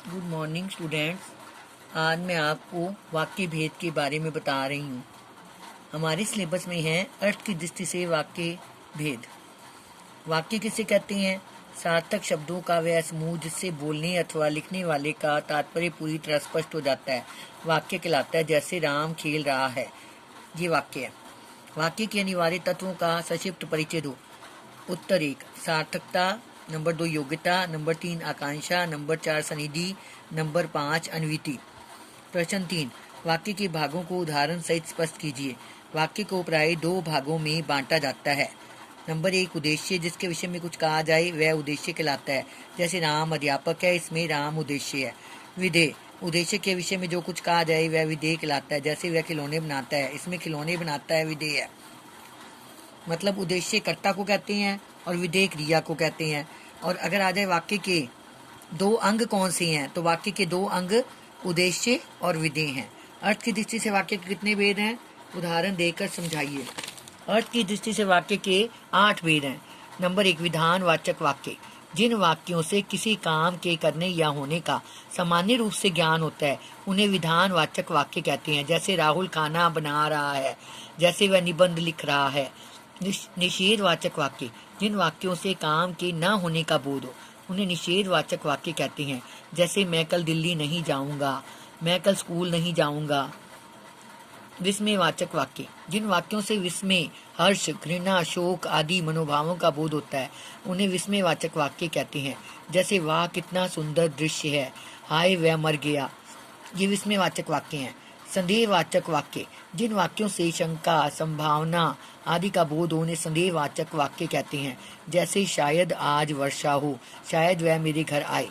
Good morning students. आज मैं आपको वाक्य भेद के बारे में बता रही हूँ। हमारे सिलेबस में है अर्थ की दृष्टि से वाक्य भेद। वाक्य किसे कहते हैं? सार्थक शब्दों का वह समूह जिससे बोलने अथवा लिखने वाले का तात्पर्य पूरी तरह स्पष्ट हो जाता है, वाक्य कहलाता है। जैसे राम खेल रहा है, ये वाक्य है। वाक्य के अनिवार्य तत्वों का संक्षिप्त परिचय दो। उत्तर 1 सार्थकता, नंबर 2 योग्यता, नंबर 3 आकांक्षा, नंबर 4 सनिधि, नंबर 5 अन्विति। प्रश्न 3 वाक्य के भागों को उदाहरण सहित स्पष्ट कीजिए। वाक्य को प्राय 2 भागों में बांटा जाता है। नंबर 1 उद्देश्य, जिसके विषय में कुछ कहा जाए वह उद्देश्य कहलाता है। जैसे राम अध्यापक है, इसमें राम उद्देश्य है। विधेय, उद्देश्य के विषय में जो कुछ कहा जाए वह विधेय कहलाता है। जैसे वह खिलौने बनाता है, इसमें खिलौने बनाता है विधेय है। मतलब उद्देश्य कर्ता को कहते हैं और विधेय क्रिया को कहते हैं। और अगर आ जाए वाक्य के 2 अंग कौन से हैं, तो वाक्य के 2 अंग उद्देश्य और विधेय हैं। अर्थ की दृष्टि से वाक्य के कितने भेद हैं? उदाहरण देकर समझाइए। अर्थ की दृष्टि से वाक्य के 8 भेद हैं। नंबर 1 विधान वाचक वाक्य, जिन वाक्यों से किसी काम के करने या होने का सामान्य रूप से ज्ञान होता है उन्हें विधान वाचक वाक्य कहते हैं। जैसे राहुल खाना बना रहा है, जैसे वह निबंध लिख रहा है। निषेध वाचक वाक्य, जिन वाक्यों से काम के न होने का बोध हो उन्हें निषेध वाचक वाक्य कहते हैं। जैसे मैं कल दिल्ली नहीं जाऊंगा, मैं कल स्कूल नहीं जाऊंगा। विस्मय वाचक वाक्य, जिन वाक्यों से विस्मय, हर्ष, घृणा, शोक आदि मनोभावों का बोध होता है उन्हें विस्मय वाचक वाक्य कहते हैं। जैसे वाह कितना सुंदर दृश्य है, हाय वह मर गया। ये विस्मय वाचक वाक्य हैं। संदेह वाचक वाक्य, जिन वाक्यों से शंका, संभावना आदि का बोध होने संदेह वाचक वाक्य कहते हैं। जैसे शायद आज वर्षा हो, शायद वह मेरे घर आए।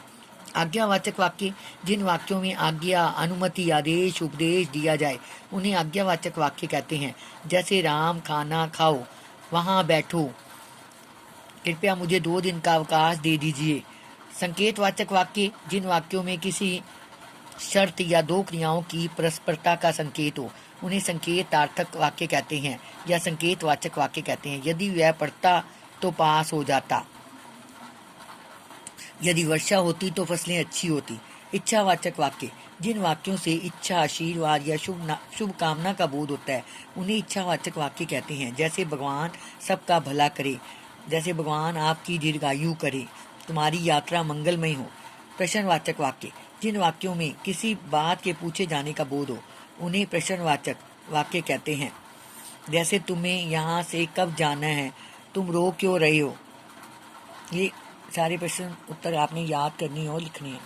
आज्ञावाचक वाक्य, जिन वाक्यों में आज्ञा, अनुमति, आदेश, उपदेश दिया जाए उन्हें आज्ञावाचक वाक्य कहते हैं। जैसे राम खाना खाओ, वहाँ बैठो, कृपया मुझे 2 दिन का अवकाश दे दीजिए। संकेतवाचक वाक्य, जिन वाक्यों में किसी शर्त या 2 क्रियाओं की परस्परता का संकेत हो उन्हें संकेतार्थक वाक्य कहते हैं या संकेतवाचक वाक्य कहते हैं। यदि वह पढ़ता तो पास हो जाता, यदि वर्षा होती तो फसलें अच्छी होती। इच्छावाचक वाक्य, जिन वाक्यों से इच्छा, आशीर्वाद या शुभ कामना का बोध होता है उन्हें इच्छावाचक वाक्य कहते हैं। जैसे भगवान सबका भला करे, जैसे भगवान आपकी दीर्घायु करे, तुम्हारी यात्रा मंगलमय हो। प्रश्नवाचक वाक्य, जिन वाक्यों में किसी बात के पूछे जाने का बोध हो उन्हें प्रश्नवाचक वाक्य कहते हैं। जैसे तुम्हें यहाँ से कब जाना है, तुम रो क्यों रहे हो। ये सारे प्रश्न उत्तर आपने याद करनी और लिखने हैं।